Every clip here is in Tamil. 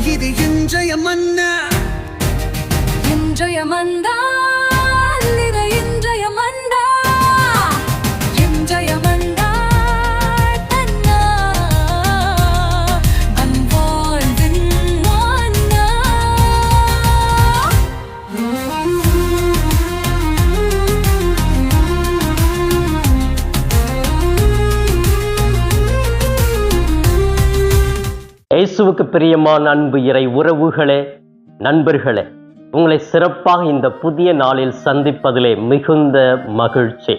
இது இன்றைய மன்னா, இன்றைய மந்தா, இது இன்றைய மந்தா, இன்றைய மந்தா தன்னா, அன்பாழ்வின் மன்னா. இயேசுவுக்கு பிரியமான அன்பு இறை உறவுகளே, நண்பர்களே, உங்களை சிறப்பாக இந்த புதிய நாளில் சந்திப்பதிலே மிகுந்த மகிழ்ச்சி.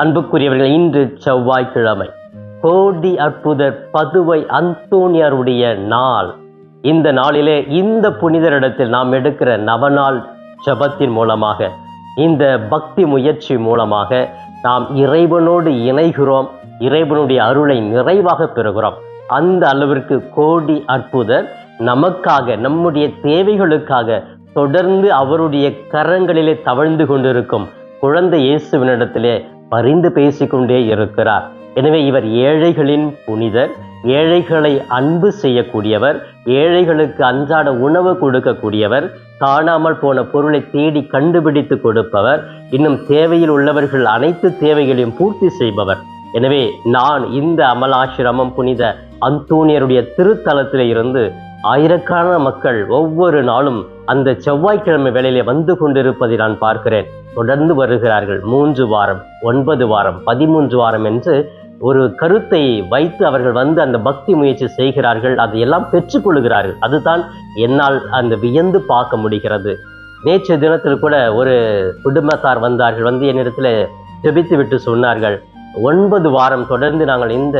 அன்புக்குரியவர்கள், இன்று செவ்வாய்க்கிழமை, கோடி அற்புதர் பதுவை அந்தோணியாருடைய நாள். இந்த நாளிலே இந்த புனிதரிடத்தில் நாம் எடுக்கிற நவநாள் ஜெபத்தின் மூலமாக, இந்த பக்தி முயற்சி மூலமாக நாம் இறைவனோடு இணைகிறோம், இறைவனுடைய அருளை நிறைவாக பெறுகிறோம். அந்த அளவிற்கு கோடி அற்புதர் நமக்காக, நம்முடைய தேவைகளுக்காக தொடர்ந்து அவருடைய கரங்களிலே தவழ்ந்து கொண்டிருக்கும் குழந்தை இயேசுவினிடத்திலே பரிந்து பேசிக்கொண்டே இருக்கிறார். எனவே இவர் ஏழைகளின் புனிதர், ஏழைகளை அன்பு செய்யக்கூடியவர், ஏழைகளுக்கு அன்றாட உணவு கொடுக்கக்கூடியவர், காணாமல் போன பொருளை தேடி கண்டுபிடித்து கொடுப்பவர், இன்னும் தேவையில் உள்ளவர்கள் அனைத்து தேவைகளையும் பூர்த்தி செய்பவர். எனவே நான் இந்த அமலாசிரமம் புனித அந்தோணியருடைய திருத்தலத்திலே இருந்து ஆயிரக்கணக்கான மக்கள் ஒவ்வொரு நாளும் அந்த செவ்வாய்க்கிழமை வேளையிலே வந்து கொண்டிருப்பதை நான் பார்க்கிறேன். தொடர்ந்து வருகிறார்கள். 3 வாரம், 9 வாரம், 13 வாரம் என்று ஒரு கருத்தை வைத்து அவர்கள் வந்து அந்த பக்தி முயற்சி செய்கிறார்கள். அதையெல்லாம் பெற்றுக்கொள்கிறார்கள். அதுதான் என்னால் அந்த வியந்து பார்க்க முடிகிறது. நேற்று தினத்தில் கூட ஒரு குடும்பத்தார் வந்தார்கள். வந்து என்னிடத்துல ஜெபித்து விட்டு சொன்னார்கள், 9 வாரம் தொடர்ந்து நாங்கள் இந்த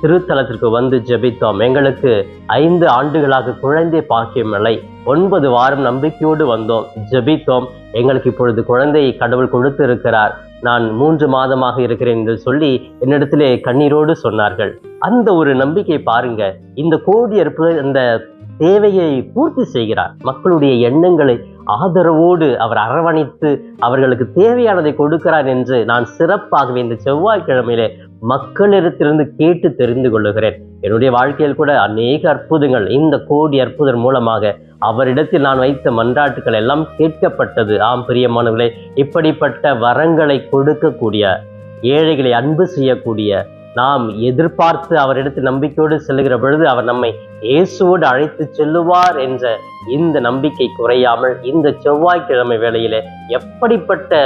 திருத்தலத்திற்கு வந்து ஜெபித்தோம். எங்களுக்கு 5 ஆண்டுகளாக குழந்தை பாக்கியமில்லை. 9 வாரம் நம்பிக்கையோடு வந்தோம், ஜெபித்தோம். எங்களுக்கு இப்பொழுது குழந்தையை கடவுள் கொடுத்து இருக்கிறார். நான் 3 மாதமாக இருக்கிறேன் என்று சொல்லி என்னிடத்திலே கண்ணீரோடு சொன்னார்கள். அந்த ஒரு நம்பிக்கை பாருங்க. இந்த கோடி அற்புதர் அந்த தேவையை பூர்த்தி செய்கிறார். மக்களுடைய எண்ணங்களை ஆதரவோடு அவர் அரவணைத்து அவர்களுக்கு தேவையானதை கொடுக்கிறார் என்று நான் சிறப்பாகவே இந்த செவ்வாய்க்கிழமையிலே மக்களிடத்திலிருந்து கேட்டு தெரிந்து கொள்ளுகிறேன். என்னுடைய வாழ்க்கையில் கூட அநேக அற்புதங்கள் இந்த கோடி அற்புதர் மூலமாக அவரிடத்தில் நான் வைத்த மன்றாட்டுக்கள் எல்லாம் கேட்கப்பட்டது. ஆம் பிரியமானவர்களே, இப்படிப்பட்ட வரங்களை கொடுக்கக்கூடிய, ஏழைகளை அன்பு செய்யக்கூடிய, நாம் எதிர்பார்த்து அவரிடத்தில் நம்பிக்கையோடு செல்லுகிற பொழுது அவர் நம்மை இயேசுவோடு அழைத்து செல்லுவார் என்ற இந்த நம்பிக்கை குறையாமல் இந்த செவ்வாய்க்கிழமை வேளையிலே எப்படிப்பட்ட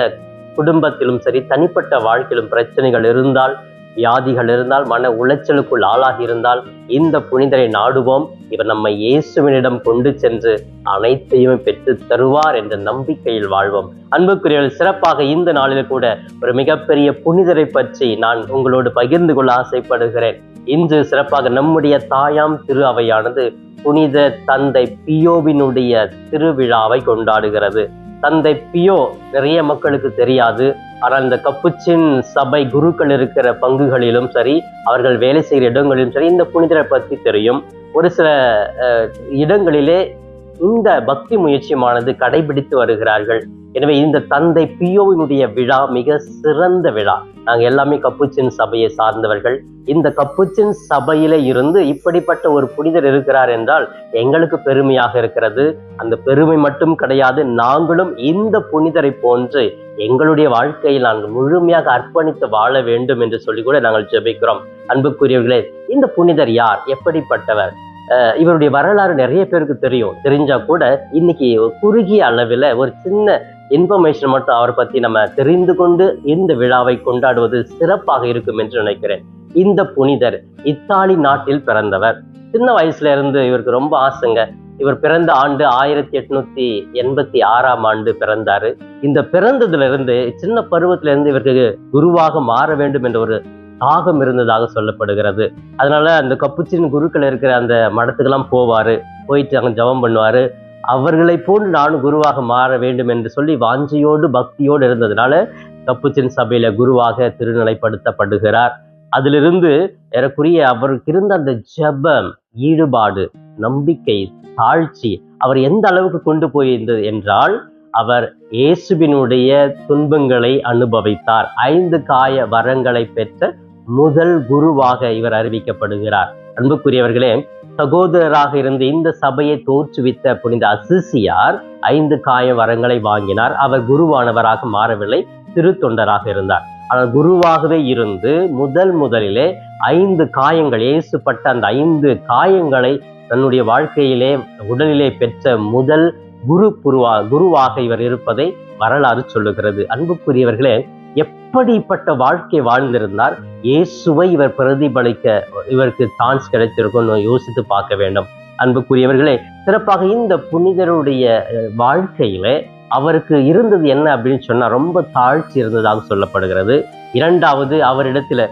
குடும்பத்திலும் சரி, தனிப்பட்ட வாழ்க்கையிலும் பிரச்சனைகள் இருந்தால், வியாதிகள் இருந்தால், மன உளைச்சலுக்குள் ஆளாகி இருந்தால் இந்த புனிதரை நாடுவோம். இவர் நம்மை இயேசுவினிடம் கொண்டு சென்று அனைத்தையும் பெற்று தருவார் என்ற நம்பிக்கையில் வாழ்வோம். அன்புக்குரியவர்கள், சிறப்பாக இந்த நாளில் கூட ஒரு மிகப்பெரிய புனிதரை பற்றி நான் உங்களோடு பகிர்ந்து கொள்ள ஆசைப்படுகிறேன். இன்று சிறப்பாக நம்முடைய தாயாம் திரு அவையானது புனித தந்தை பியோவினுடைய திருவிழாவை கொண்டாடுகிறது. தந்தை பியோ நிறைய மக்களுக்கு தெரியாது. ஆனால் இந்த கப்புச்சின் சபை குருக்கள் இருக்கிற பங்குகளிலும் சரி, அவர்கள் வேலை செய்கிற இடங்களிலும் சரி, இந்த புனிதரை பற்றி தெரியும். ஒரு சில இடங்களிலே இந்த பக்தி முயற்சியானது கடைபிடித்து வருகிறார்கள். எனவே இந்த தந்தை பியோவினுடைய விழா மிக சிறந்த விழா. நாங்கள் எல்லாமே கப்புச்சின் சபையை சார்ந்தவர்கள். இந்த கப்புச்சின் சபையில இருந்து இப்படிப்பட்ட ஒரு புனிதர் இருக்கிறார் என்றால் எங்களுக்கு பெருமையாக இருக்கிறது. அந்த பெருமை மட்டும் கிடையாது, நாங்களும் இந்த புனிதரை போன்று எங்களுடைய வாழ்க்கையில் நாங்கள் முழுமையாக அர்ப்பணித்து வாழ வேண்டும் என்று சொல்லி கூட நாங்கள் ஜெபிக்கிறோம். அன்புக்குரியவர்களே, இந்த புனிதர் யார், எப்படிப்பட்டவர்? இவருடைய வரலாறு நிறைய பேருக்கு தெரியும். தெரிஞ்சா கூட இன்னைக்கு குறுகிய அளவில் ஒரு சின்ன இன்ஃபர்மேஷன் மட்டும் அவரை பத்தி நம்ம தெரிந்து கொண்டு இந்த விழாவை கொண்டாடுவது சிறப்பாக இருக்கும் என்று நினைக்கிறேன். இந்த புனிதர் இத்தாலி நாட்டில் பிறந்தவர். சின்ன வயசுல இருந்து இவருக்கு ரொம்ப ஆசைங்க. இவர் பிறந்த ஆண்டு 1886ஆம் ஆண்டு பிறந்தாரு. இந்த பிறந்ததுல இருந்து, சின்ன பருவத்துல இருந்து இவருக்கு குருவாக மாற வேண்டும் என்ற ஒரு தாகம் இருந்ததாக சொல்லப்படுகிறது. அதனால அந்த கப்புச்சின் குருக்கள் இருக்கிற அந்த மடத்துக்கெல்லாம் போவாரு, போயிட்டு அங்க ஜெபம் பண்ணுவாரு. அவர்களை போன்று நானும் குருவாக மாற வேண்டும் என்று சொல்லி வாஞ்சையோடு பக்தியோடு இருந்ததுனால கப்புச்சின் சபையில குருவாக திருநிலைப்படுத்தப்படுகிறார். அதிலிருந்து ஏறக்குறைய அவருக்கு இருந்த அந்த ஜெபம், ஈடுபாடு, நம்பிக்கை, தாழ்ச்சி அவர் எந்த அளவுக்கு கொண்டு போயிருந்தது என்றால், அவர் இயேசுவினுடைய துன்பங்களை அனுபவித்தார். 5 காய வரங்களை பெற்ற முதல் குருவாக இவர் அறிவிக்கப்படுகிறார். அன்புக்குரியவர்களே, சகோதரராக இருந்து இந்த சபையை தோற்றுவித்த புனித அசிசியார் 5 காய வரங்களை வாங்கினார். அவர் குருவானவராக மாறவில்லை, திருத்தொண்டராக இருந்தார். ஆனால் குருவாகவே இருந்து முதலிலே 5 காயங்கள், இயேசுப்பட்ட அந்த 5 காயங்களை தன்னுடைய வாழ்க்கையிலே உடலிலே பெற்ற முதல் குருவாக இவர் இருப்பதை வரலாறு சொல்லுகிறது. அன்புக்குரியவர்களே, எப்படிப்பட்ட வாழ்க்கை வாழ்ந்திருந்தார், இயேசுவை இவர் பிரதிபலிக்க இவருக்கு சான்ஸ் கிடைத்திருக்கும்னு யோசித்து பார்க்க வேண்டும். அன்புக்குரியவர்களே, சிறப்பாக இந்த புனிதருடைய வாழ்க்கையில அவருக்கு இருந்தது என்ன அப்படின்னு சொன்னா, ரொம்ப தாழ்ச்சி இருந்ததாக சொல்லப்படுகிறது. 2வது, அவரிடத்துல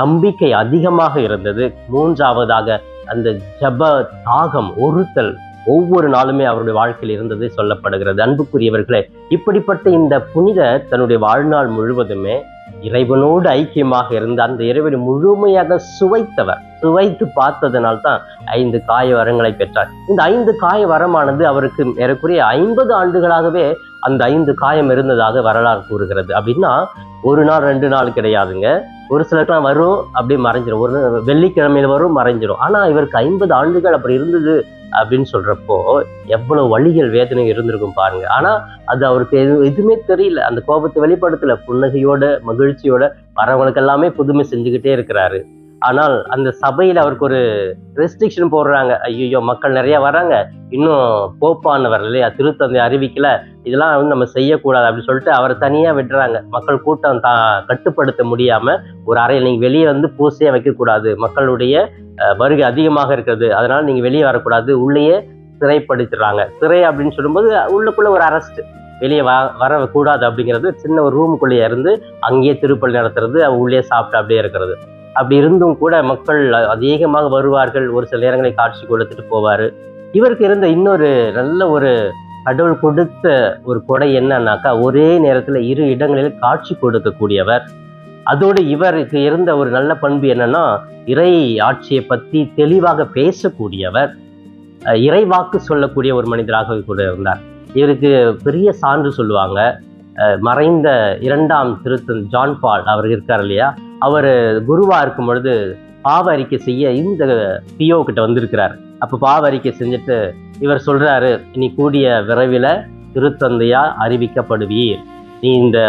நம்பிக்கை அதிகமாக இருந்தது. 3வதாக அந்த ஜப தாகம், ஒருத்தல் ஒவ்வொரு நாளுமே அவருடைய வாழ்க்கையில் இருந்தது சொல்லப்படுகிறது. அன்புக்குரியவர்களே, இப்படிப்பட்ட இந்த புனிதர் தன்னுடைய வாழ்நாள் முழுவதுமே இறைவனோடு ஐக்கியமாக இருந்து அந்த இறைவனை முழுமையாக சுவைத்து பார்த்ததனால்தான் 5 காய வரங்களை பெற்றார். இந்த 5 காய வரமானது அவருக்கு ஏறக்குறைய 50 ஆண்டுகளாகவே அந்த 5 காயம் இருந்ததாக வரலாறு கூறுகிறது. அப்படின்னா 1 நாள் 2 நாள் கிடையாதுங்க. ஒரு சிலருக்குலாம் வரும், அப்படியே மறைஞ்சிடும். ஒரு வெள்ளிக்கிழமையில வரும், மறைஞ்சிடும். ஆனா இவருக்கு 50 ஆண்டுகள் அப்படி இருந்தது அப்படின்னு சொல்றப்போ எவ்வளவு வலிகள், வேதனை இருந்திருக்கும் பாருங்க. ஆனா அது அவருக்கு எதுவுமே தெரியல. அந்த கோபத்தை வெளிப்படுத்தல. புன்னகையோட மகிழ்ச்சியோட வரவங்களுக்கு எல்லாமே புதுமை செஞ்சுக்கிட்டே இருக்கிறாரு. ஆனால் அந்த சபையில அவருக்கு ஒரு ரெஸ்ட்ரிக்ஷன் போடுறாங்க. ஐயோ, மக்கள் நிறைய வராங்க, இன்னும் போப்பானவர் இல்லையா, திருத்தந்தை அறிவிக்கல, இதெல்லாம் வந்து நம்ம செய்யக்கூடாது அப்படின்னு சொல்லிட்டு அவரை தனியா விடுறாங்க. மக்கள் கூட்டம் கட்டுப்படுத்த முடியாம ஒரு அறையில் நீங்க வெளியே வந்து பூசையா வைக்கக்கூடாது, மக்களுடைய வருகை அதிகமாக இருக்கிறது, அதனால நீங்க வெளியே வரக்கூடாது, உள்ளேயே சிறைப்படுத்திடுறாங்க. சிறை அப்படின்னு சொல்லும்போது உள்ளுக்குள்ள ஒரு அரெஸ்ட், வெளியே வரக்கூடாது அப்படிங்கிறது. சின்ன ஒரு ரூமுக்குள்ளேயே இருந்து அங்கேயே திருப்பலி நடத்துறது, உள்ளே சாப்பிட்டு அப்படியே இருக்கிறது. அப்படி இருந்தும் கூட மக்கள் அதிகமாக வருவார்கள். ஒரு சில நேரங்களை காட்சி கொடுத்துட்டு போவாரு. இவருக்கு இருந்த இன்னொரு நல்ல ஒரு கடவுள் கொடுத்த ஒரு கொடை என்னன்னாக்கா, ஒரே நேரத்துல 2 இடங்களில் காட்சி கொடுக்கக்கூடியவர். அதோடு இவருக்கு இருந்த ஒரு நல்ல பண்பு என்னன்னா, இறை ஆட்சியை பற்றி தெளிவாக பேசக்கூடியவர், இறைவாக்கு சொல்லக்கூடிய ஒரு மனிதராக கூட இருந்தார். இவருக்கு பெரிய சான்று சொல்லுவாங்க. மறைந்த 2ஆம் திருத்தந்தை ஜான் பால் அவர் இருக்கார் இல்லையா, அவர் குருவா இருக்கும் பொழுது பாவ அறிக்கை செய்ய இந்த பியோ கிட்ட வந்திருக்கிறார். அப்ப பாவ அறிக்கை செஞ்சுட்டு இவர் சொல்றாரு, நீ கூடிய விரைவில் திருத்தந்தையா அறிவிக்கப்படுவீர், நீ இந்த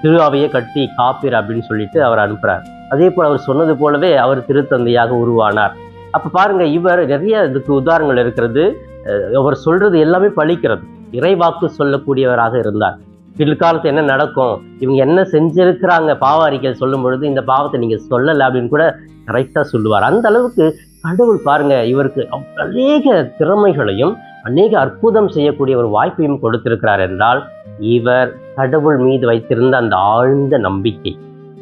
திருவாவையை கட்டி காப்பீர் அப்படின்னு சொல்லிட்டு அவர் அனுப்புறார். அதே போல் அவர் சொன்னது போலவே அவர் திருத்தந்தையாக உருவானார். அப்ப பாருங்க, இவர் நிறைய இதுக்கு உதாரணங்கள் இருக்கிறது. அவர் சொல்றது எல்லாமே பழிக்கிறது. இறைவாக்கு சொல்லக்கூடியவராக இருந்தார். பிற்காலத்து என்ன நடக்கும், இவங்க என்ன செஞ்சிருக்கிறாங்க பாவ அறிக்கையில் சொல்லும் பொழுது, இந்த பாவத்தை நீங்க சொல்லலை அப்படின்னு கூட கரெக்டா சொல்லுவார். அந்த அளவுக்கு கடவுள் பாருங்க இவருக்கு அநேக திறமைகளையும் அநேக அற்புதம் செய்யக்கூடிய ஒரு வாய்ப்பையும் கொடுத்திருக்கிறார். என்றால் இவர் கடவுள் மீது வைத்திருந்த அந்த ஆழ்ந்த நம்பிக்கை,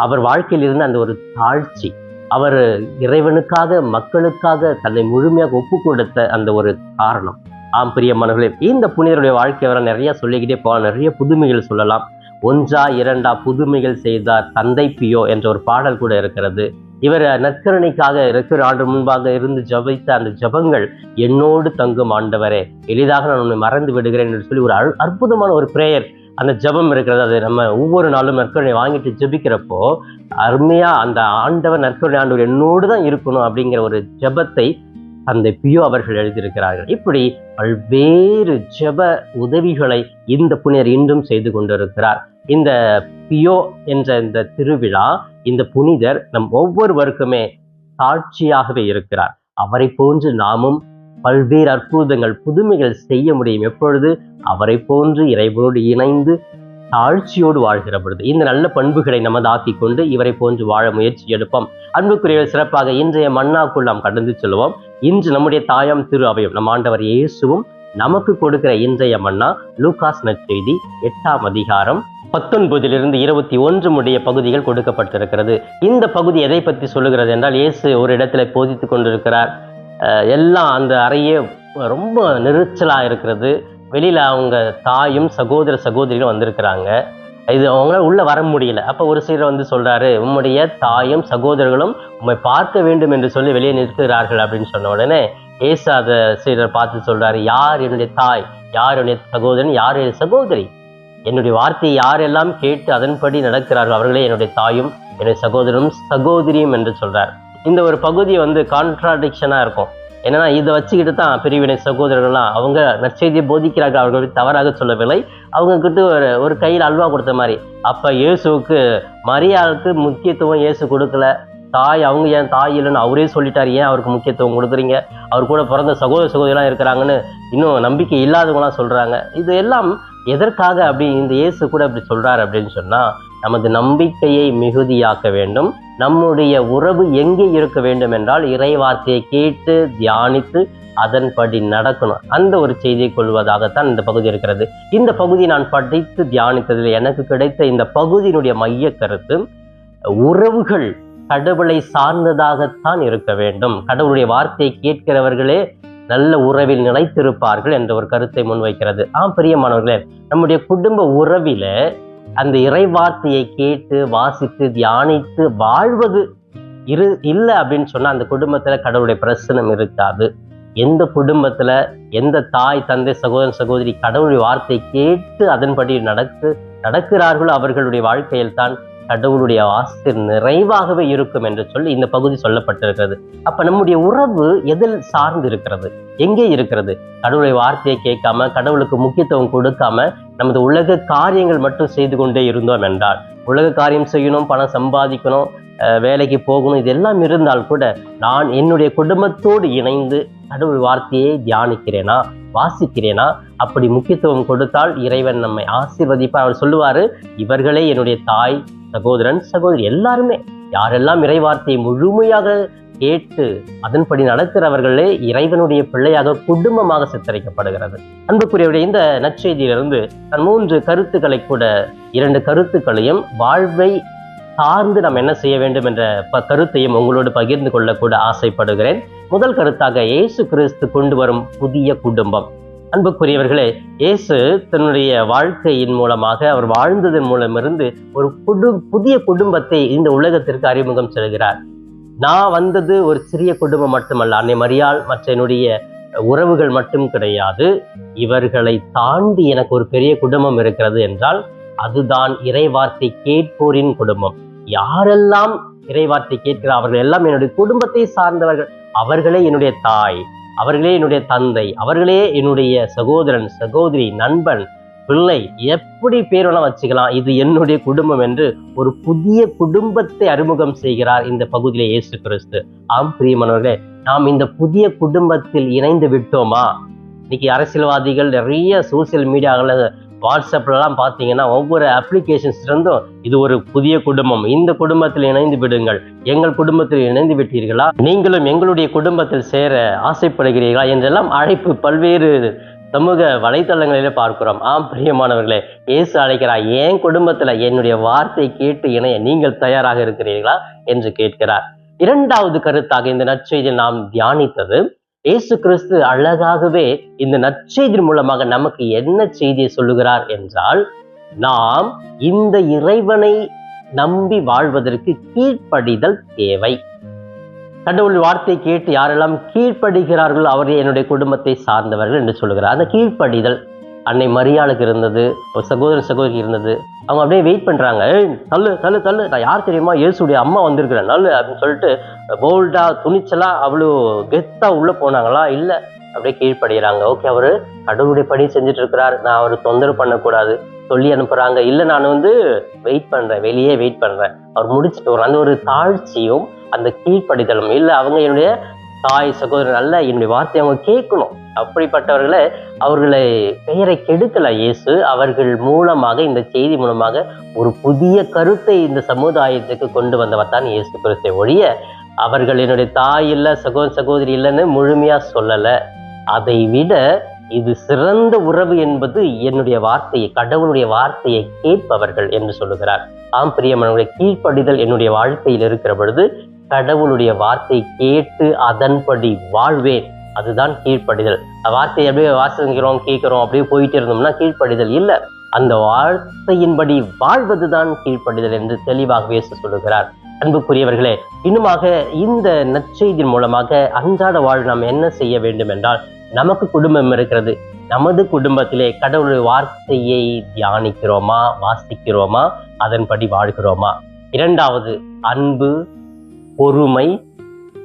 அவர் வாழ்க்கையில் இருந்த அந்த ஒரு தாழ்ச்சி, அவர் இறைவனுக்காக மக்களுக்காக தன்னை முழுமையாக ஒப்பு கொடுத்த அந்த ஒரு காரணம். ஆம் பிரியமானவர்களே, இந்த புனிதருடைய வாழ்க்கை வர நிறைய சொல்லிக்கிட்டே போகலாம். நிறைய புதுமைகள் சொல்லலாம். 1 2 புதுமைகள் செய்தார் தந்தை பியோ என்ற ஒரு பாடல் கூட இருக்கிறது. இவர் நற்கருணைக்காக 2 ஆண்டு முன்பாக இருந்து ஜபித்த அந்த ஜபங்கள், என்னோடு தங்கும் ஆண்டவரே, எளிதாக நான் உன்னை மறந்து விடுகிறேன் என்று சொல்லி ஒரு அற்புதமான ஒரு பிரேயர், அந்த ஜபம் இருக்கிறது. அது நம்ம ஒவ்வொரு நாளும் நற்கருணை வாங்கிட்டு ஜபிக்கிறப்போ அருமையா அந்த ஆண்டவர், நற்கருணை ஆண்டவர் என்னோடு தான் இருக்கணும் அப்படிங்கிற ஒரு ஜபத்தை அந்த பியோ அவர்கள் எழுதியிருக்கிறார்கள். இப்படி பல்வேறு ஜப உதவிகளை இந்த புனிதர் இன்றும் செய்து கொண்டிருக்கிறார். இந்த பியோ என்ற இந்த திருவிழா, இந்த புனிதர் நம் ஒவ்வொருவருக்குமே சாட்சியாகவே இருக்கிறார். அவரை போன்று நாமும் பல்வேறு அற்புதங்கள், புதுமைகள் செய்ய முடியும். எப்பொழுது அவரை போன்று இறைவனோடு இணைந்து தாழ்ச்சியோடு வாழ்கிற பொழுது. இந்த நல்ல பண்புகளை நமதாக்கி கொண்டு இவரை போன்று வாழ முயற்சி எடுப்போம். அன்புக்குரிய சிறப்பாக இன்றைய மன்னாக்குள் நாம் கடந்து செல்வோம். இன்று நம்முடைய தாயாம் திரு அவையும் நம் ஆண்டவர் இயேசுவும் நமக்கு கொடுக்கிற இன்றைய மன்னா லூகாஸ் நற்செய்தி 8ஆம் அதிகாரம் 19 - 21 முடிய பகுதிகள் கொடுக்கப்பட்டிருக்கிறது. இந்த பகுதி எதை பற்றி சொல்லுகிறது என்றால், இயேசு ஒரு இடத்துல போதித்து கொண்டிருக்கிறார். எல்லாம் அந்த அறையே ரொம்ப நெரிச்சலா இருக்கிறது. வெளியில அவங்க தாயும் சகோதரிகளும் வந்திருக்கிறாங்க. இது அவங்களால உள்ள வர முடியல. அப்ப ஒரு சிலர் வந்து சொல்றாரு, உம்முடைய தாயும் சகோதரர்களும் உம்மை பார்க்க வேண்டும் என்று சொல்லி வெளியே நிற்கிறார்கள் அப்படின்னு சொன்ன உடனே ஏசு அதை சிலர் பார்த்து சொல்றாரு, யார் என்னுடைய தாய், யார் என்னுடைய சகோதரன், யார் என்னுடைய சகோதரி, என்னுடைய வார்த்தையை யாரெல்லாம் கேட்டு அதன்படி நடக்கிறார்கள் அவர்களே என்னுடைய தாயும் என்னுடைய சகோதரனும் சகோதரியும் என்று சொல்றார். இந்த ஒரு பகுதியை வந்து கான்ட்ராடிக்ஷனா இருக்கும். என்னன்னா இதை வச்சுக்கிட்டு தான் பிரிவினை சகோதரர்கள்லாம் அவங்க நற்செய்தியை போதிக்கிறார்கள், அவர்கள் தவறாக சொல்லவில்லை. அவங்க கிட்ட ஒரு கையில் அல்வா கொடுத்த மாதிரி. அப்ப இயேசுவுக்கு மரியாளுக்கு முக்கியத்துவம் இயேசு கொடுக்கல. தாய் அவங்க ஏன் தாய் இல்லைன்னு அவரே சொல்லிட்டாரு, ஏன் அவருக்கு முக்கியத்துவம் கொடுக்குறீங்க? அவர் கூட பிறந்த சகோதரிலாம் இருக்கிறாங்கன்னு இன்னும் நம்பிக்கை இல்லாதவங்களாம் சொல்றாங்க. இது எல்லாம் எதற்காக அப்படி இந்த இயேசு கூட அப்படி சொல்றாரு அப்படின்னு சொன்னா, நமது நம்பிக்கையை மிகுதியாக்க வேண்டும். நம்முடைய உறவு எங்கே இருக்க வேண்டும் என்றால் இறை வார்த்தையை கேட்டு தியானித்து அதன்படி நடக்கணும். அந்த ஒரு செய்தியை கொள்வதாகத்தான் இந்த பகுதி இருக்கிறது. இந்த பகுதி நான் படித்து தியானித்ததில் எனக்கு கிடைத்த இந்த பகுதியினுடைய மைய கருத்து, உறவுகள் கடவுளை சார்ந்ததாகத்தான் இருக்க வேண்டும். கடவுளுடைய வார்த்தையை கேட்கிறவர்களே நல்ல உறவில் நிலைத்திருப்பார்கள் என்ற ஒரு கருத்தை முன்வைக்கிறது. பிரியமானவர்களே, நம்முடைய குடும்ப உறவில அந்த இறை வார்த்தையை கேட்டு வாசித்து தியானித்து வாழ்வது இல்லை அப்படின்னு சொன்னா அந்த குடும்பத்துல கடவுளுடைய பிரசனம் இருக்காது. எந்த குடும்பத்துல எந்த தாய் தந்தை சகோதரன் சகோதரி கடவுளுடைய வார்த்தையை கேட்டு அதன்படி நடக்கிறார்களோ அவர்களுடைய வாழ்க்கையில் தான் கடவுளுடைய ஆசை நிறைவாகவே இருக்கும் என்று சொல்லி இந்த பகுதி சொல்லப்பட்டிருக்கிறது. அப்ப நம்முடைய உறவு எதில் சார்ந்து இருக்கிறது, எங்கே இருக்கிறது? கடவுளுடைய வார்த்தையை கேட்காம கடவுளுக்கு முக்கியத்துவம் கொடுக்காம நமது உலக காரியங்கள் மட்டும் செய்து கொண்டே இருந்தோம் என்றால், உலக காரியம் செய்யணும், பணம் சம்பாதிக்கணும், வேலைக்கு போகணும், இதெல்லாம் இருந்தால் கூட நான் என்னுடைய குடும்பத்தோடு இணைந்து கடவுள் வார்த்தையை தியானிக்கிறேனா, வாசிக்கிறேனா? அப்படி முக்கியத்துவம் கொடுத்தால் இறைவன் நம்மை ஆசீர்வதிப்பார். அவர் சொல்லுவாரு, இவர்களே என்னுடைய தாய் சகோதரன் சகோதரி எல்லாருமே, யாரெல்லாம் இறை வார்த்தையை முழுமையாக கேட்டு அதன்படி நடக்கிறவர்களே இறைவனுடைய பிள்ளையாக குடும்பமாக சித்தரிக்கப்படுகிறது. அன்புக்குரியவருடைய இந்த நற்செய்தியிலிருந்து நான் 3 கருத்துக்களை கூட 2 கருத்துக்களையும் வாழ்வை சார்ந்து நாம் என்ன செய்ய வேண்டும் என்ற கருத்தையும் உங்களோடு பகிர்ந்து கொள்ள கூட ஆசைப்படுகிறேன். முதல் கருத்தாக இயேசு கிறிஸ்து கொண்டு வரும் புதிய குடும்பம். அன்புக்குரியவர்களே, இயேசு தன்னுடைய வாழ்க்கையின் மூலமாக அவர் வாழ்ந்ததன் மூலமிருந்து ஒரு புதிய குடும்பத்தை இந்த உலகத்திற்கு அறிமுகம் செல்கிறார். நான் வந்தது ஒரு சிறிய குடும்பம் மட்டுமல்ல, அன்னை மரியாள் மற்ற என்னுடைய உறவுகள் மட்டும் கிடையாது, இவர்களை தாண்டி எனக்கு ஒரு பெரிய குடும்பம் இருக்கிறது என்றால் அதுதான் இறைவார்த்தை கேட்போரின் குடும்பம். யாரெல்லாம் இறைவார்த்தை கேட்கிறார் அவர்கள் எல்லாம் என்னுடைய குடும்பத்தை சார்ந்தவர்கள். அவர்களே என்னுடைய தாய், அவர்களே என்னுடைய தந்தை, அவர்களே என்னுடைய சகோதரன் சகோதரி, நண்பன், பிள்ளை, எப்படி பேர் வேணா வச்சுக்கலாம், இது என்னுடைய குடும்பம் என்று ஒரு புதிய குடும்பத்தை அறிமுகம் செய்கிறார் இந்த பகுதியிலே இயேசு கிறிஸ்து. பிரியமானவர்களே, நாம் இந்த புதிய குடும்பத்தில் இணைந்து விட்டோமா? இன்னைக்கு அரசியல்வாதிகள் நிறைய சோசியல் மீடியாவில் வாட்ஸ்அப்லாம் பார்த்தீங்கன்னா ஒவ்வொரு அப்ளிகேஷன்ஸ் இருந்தும் இது ஒரு புதிய குடும்பம், இந்த குடும்பத்தில் இணைந்து விடுங்கள், எங்கள் குடும்பத்தில் இணைந்து விட்டீர்களா, நீங்களும் எங்களுடைய குடும்பத்தில் சேர ஆசைப்படுகிறீர்களா என்றெல்லாம் அழைப்பு பல்வேறு சமூக வலைத்தளங்களிலே பார்க்கிறோம். பிரியமானவர்களே, இயேசு அழைக்கிறார், என் குடும்பத்துல என்னுடைய வார்த்தை கேட்டு இணைய நீங்கள் தயாராக இருக்கிறீர்களா என்று கேட்கிறார். 2வது கருத்தாக இந்த நற்செய்தியில் நாம் தியானித்தது, இயேசு கிறிஸ்து அழகாகவே இந்த நற்செய்தி மூலமாக நமக்கு என்ன செய்தியை சொல்லுகிறார் என்றால், நாம் இந்த இறைவனை நம்பி வாழ்வதற்கு கீழ்ப்படிதல் தேவை. கடவுள் வார்த்தை கேட்டு யாரெல்லாம் கீழ்ப்படுகிறார்களோ அவர்கள் என்னுடைய குடும்பத்தை சார்ந்தவர்கள் என்று சொல்லுகிறார். அந்த கீழ்ப்படிதல் அன்னை மரியாளுக்கு இருந்தது, ஒரு சகோதரன் சகோதரி இருந்தது. அவங்க அப்படியே வெயிட் பண்றாங்க, தள்ளு தள்ளு தள்ளு, நான் யார் தெரியுமா, இயேசுடைய அம்மா வந்திருக்கிறேன் நல்லு அப்படின்னு சொல்லிட்டு போல்டா துணிச்சலா அவ்வளோ கெத்தா உள்ள போனாங்களா? இல்லை, அப்படியே கீழ்ப்படுகிறாங்க. ஓகே, அவரு கடவுளுடைய பணி செஞ்சுட்டு இருக்கிறார், நான் அவரு தொந்தரவு பண்ணக்கூடாது சொல்லி அனுப்புறாங்க. இல்லை, நான் வெயிட் பண்றேன், வெளியே வெயிட் பண்றேன், அவர் முடிச்சுட்டு வரும். அந்த ஒரு தாழ்ச்சியும் அந்த கீழ்ப்படிதலும். இல்லை, அவங்க என்னுடைய தாய் சகோதரன் அல்ல, என்னுடைய வார்த்தையை அவங்க கேட்கணும். அப்படிப்பட்டவர்களை அவர்களை பெயரை கெடுக்கல இயேசு. அவர்கள் மூலமாக, இந்த செய்தி மூலமாக ஒரு புதிய கருத்தை இந்த சமுதாயத்துக்கு கொண்டு வந்தவர் தான் இயேசு கிறிஸ்து. ஒழிய அவர்கள் என்னுடைய தாய் இல்லை சகோதர சகோதரி இல்லைன்னு முழுமையா சொல்லலை. அதை விட இது சிறந்த உறவு என்பது என்னுடைய வார்த்தையை, கடவுளுடைய வார்த்தையை கேட்பவர்கள் என்று சொல்லுகிறார். பிரியமானவர்களை, கீழ்ப்படிதல் என்னுடைய வாழ்க்கையில் இருக்கிற பொழுது கடவுளுடைய வார்த்தை கேட்டு அதன்படி வாழ்வேன், அதுதான் கீழ்ப்படிதல். வார்த்தையை அப்படியே வாசிக்கிறோம் கேட்கிறோம் அப்படியே போயிட்டு இருந்தோம்னா கீழ்ப்படிதல் இல்லை. அந்த வார்த்தையின்படி வாழ்வதுதான் கீழ்ப்படிதல் என்று தெளிவாக இயேசு சொல்லுகிறார். அன்புக்குரியவர்களே, இன்னுமாக இந்த நற்செய்தியின் மூலமாக அன்றாட வாழ்வு நாம் என்ன செய்ய வேண்டும் என்றால், நமக்கு குடும்பம் இருக்கிறது, நமது குடும்பத்திலே கடவுளுடைய வார்த்தையை தியானிக்கிறோமா, வாசிக்கிறோமா, அதன்படி வாழ்கிறோமா? 2வது, அன்பு, பொறுமை,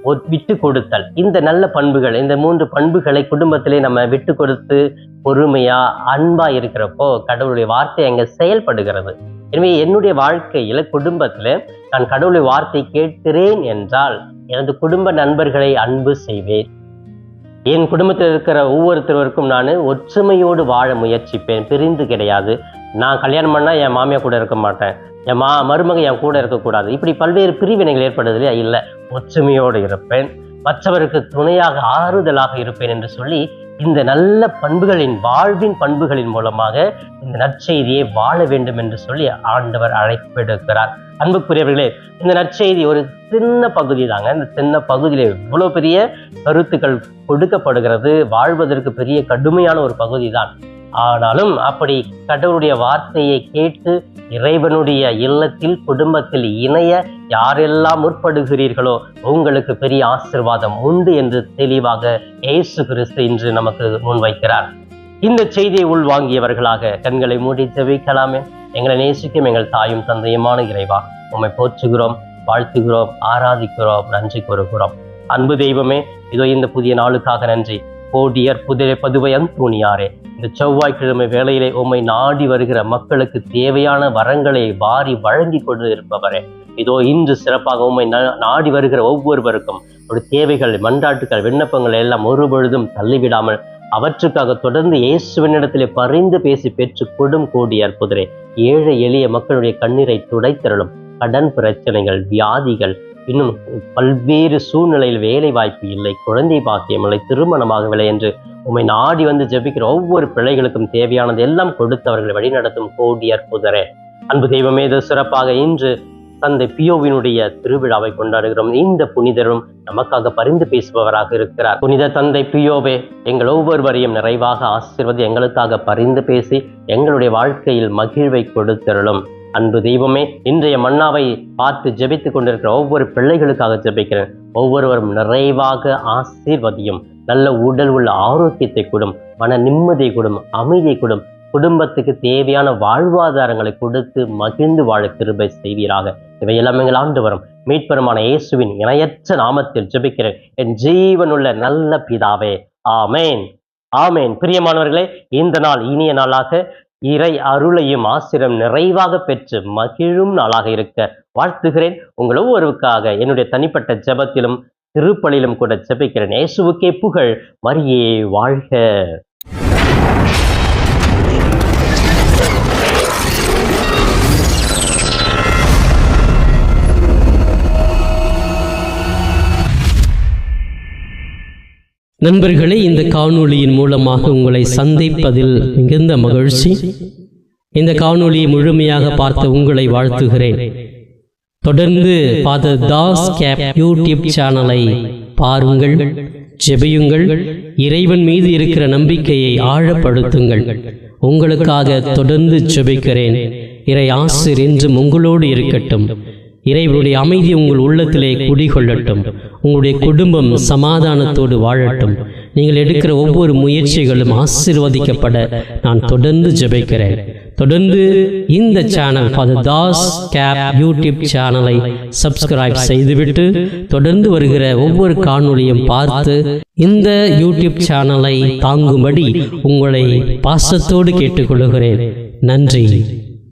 விட்டு கொடுத்தல், இந்த நல்ல பண்புகள், இந்த 3 பண்புகளை குடும்பத்திலே நம்ம விட்டு கொடுத்து பொறுமையா அன்பா இருக்கிறப்போ கடவுளுடைய வார்த்தை அங்க செயல்படுகிறது. எனவே என்னுடைய வாழ்க்கையில குடும்பத்துல நான் கடவுளுடைய வார்த்தை கேட்கிறேன் என்றால் எனது குடும்ப நண்பர்களை அன்பு செய்வேன். என் குடும்பத்தில் இருக்கிற ஒவ்வொருத்தருக்கும் நான் ஒற்றுமையோடு வாழ முயற்சிப்பேன். பிரிந்து கிடையாது. நான் கல்யாணம் பண்ணா என் மாமியா கூட இருக்க மாட்டேன், என் மருமக என் கூட இருக்கக்கூடாது, இப்படி பல்வேறு பிரிவினைகள் ஏற்படுது இல்லையா? இல்லை, ஒற்றுமையோடு இருப்பேன், மற்றவருக்கு துணையாக ஆறுதலாக இருப்பேன் என்று சொல்லி இந்த நல்ல பண்புகளின் வாழ்வின் பண்புகளின் மூலமாக இந்த நற்செய்தியை வாழ வேண்டும் என்று சொல்லி ஆண்டவர் அழைப்பெடுக்கிறார். அன்புக்குரியவர்களே, இந்த நற்செய்தி ஒரு சின்ன பகுதி தாங்க. இந்த சின்ன பகுதியில இவ்வளவு பெரிய கருத்துக்கள் கொடுக்கப்படுகிறது. வாழ்வதற்கு பெரிய கடுமையான ஒரு பகுதி தான். ஆனாலும் அப்படி கடவுளுடைய வார்த்தையை கேட்டு இறைவனுடைய இல்லத்தில் குடும்பத்தில் இணைய யாரெல்லாம் முற்படுகிறீர்களோ உங்களுக்கு பெரிய ஆசீர்வாதம் உண்டு என்று தெளிவாக இயேசு கிறிஸ்து இன்று நமக்கு முன்வைக்கிறார். இந்த செய்தியை உள்வாங்கியவர்களாக கண்களை மூடி ஜெபிக்கலாமே. எங்களை நேசிக்கும் எங்கள் தாயும் தந்தையுமான இறைவா, உம்மை போற்றுகிறோம், வாழ்த்துகிறோம், ஆராதிக்கிறோம், நன்றி கூறுகிறோம். அன்பு தெய்வமே, இதோ இந்த புதிய நாளுக்காக நன்றி. கோடியர் புதிரை பதுவை அந்தோணியாரே, இந்த செவ்வாய்க்கிழமை வேளையிலே உம்மை நாடி வருகிற மக்களுக்கு தேவையான வரங்களை வாரி வழங்கி கொண்டு இருப்பவரே, இதோ இன்று சிறப்பாக உம்மை நாடி வருகிற ஒவ்வொருவருக்கும் ஒரு தேவைகள், மன்றாட்டுகள், விண்ணப்பங்கள் எல்லாம் ஒருபொழுதும் தள்ளிவிடாமல் அவற்றுக்காக தொடர்ந்து இயேசுவினிடத்திலே பரிந்து பேசி பெற்று கொடும் கோடி அற்புதரே, ஏழை எளிய மக்களுடைய கண்ணீரை துடைத்தருளும். கடன் பிரச்சனைகள், வியாதிகள், இன்னும் பல்வேறு சூழ்நிலையில் வேலை வாய்ப்பு இல்லை, குழந்தை பாக்கியம் இல்லை, திருமணமாகவில்லை என்று உம்மை நாடி வந்து ஜெபிக்கிற ஒவ்வொரு பிள்ளைகளுக்கும் தேவையானது எல்லாம் கொடுத்தவர்களை வழிநடத்தும் கோடி அற்புதரே. அன்பு தெய்வமே, இது சிறப்பாக இன்று தந்தை பியோவினுடைய திருவிழாவை கொண்டாடுகிறோம். இந்த புனிதரும் நமக்காக பரிந்து பேசுபவராக இருக்கிறார். புனித தந்தை பியோவே, எங்கள் ஒவ்வொருவரையும் நிறைவாக ஆசீர்வதி எங்களுக்காக பரிந்து பேசி எங்களுடைய வாழ்க்கையில் மகிழ்வை கொடுத்தருளும். அன்பு தெய்வமே, இன்றைய மன்னாவை பார்த்து ஜெபித்துக் கொண்டிருக்கிற ஒவ்வொரு பிள்ளைகளுக்காக ஜெபிக்கிறேன். ஒவ்வொருவரும் நிறைவாக ஆசீர்வதியும். நல்ல உடல் உள்ள ஆரோக்கியத்தை கொடும், மன நிம்மதியை கொடும், அமைதியை கொடும், குடும்பத்துக்கு தேவையான வாழ்வாதாரங்களை கொடுத்து மகிழ்ந்து வாழ கிருபை செய்வீராக. இவையெல்லாம் எங்கள் ஆண்டவரும் மீட்பெருமான இயேசுவின் இணையற்ற நாமத்தில் ஜெபிக்கிறேன், என் ஜீவனுள்ள நல்ல பிதாவே. ஆமேன், ஆமேன். பிரியமானவர்களே, இந்த நாள் இனிய நாளாக இறை அருளையும் ஆசிரம் நிறைவாக பெற்று மகிழும் நாளாக இருக்க வாழ்த்துகிறேன். உங்கள் ஒவ்வொருவருக்காக என்னுடைய தனிப்பட்ட ஜெபத்திலும் திருப்பலியிலும் கூட ஜெபிக்கிறேன். இயேசுவுக்கே புகழ், மரியே வாழ்க. நண்பர்களே, இந்த காணொளியின் மூலமாக உங்களை சந்திப்பதில் மிகுந்த மகிழ்ச்சி. இந்த காணொளியை முழுமையாக பார்த்த உங்களை வாழ்த்துகிறேன். தொடர்ந்து ஃபாதர் தாஸ் கேப் யூடியூப் சேனலை பாருங்கள், ஜெபியுங்கள், இறைவன் மீது இருக்கிற நம்பிக்கையை ஆழப்படுத்துங்கள். உங்களுக்காக தொடர்ந்து ஜெபிக்கிறேன். இறை ஆசீர் என்றும் உங்களோடு இருக்கட்டும். இறைவனுடைய அமைதி உங்கள் உள்ளத்திலே குடிகொள்ளட்டும். உங்களுடைய குடும்பம் சமாதானத்தோடு வாழட்டும். நீங்கள் எடுக்கிற ஒவ்வொரு முயற்சிகளும் ஆசீர்வதிக்கப்பட நான் தொடர்ந்து ஜெபிக்கிறேன். தொடர்ந்து இந்த சேனல் ஃபாதர் தாஸ் கேப் யூடியூப் சேனலை சப்ஸ்கிரைப் செய்துவிட்டு தொடர்ந்து வருகிற ஒவ்வொரு காணொளியும் பார்த்து இந்த யூடியூப் சேனலை தாங்கும்படி உங்களை பாசத்தோடு கேட்டுக்கொள்கிறேன். நன்றி.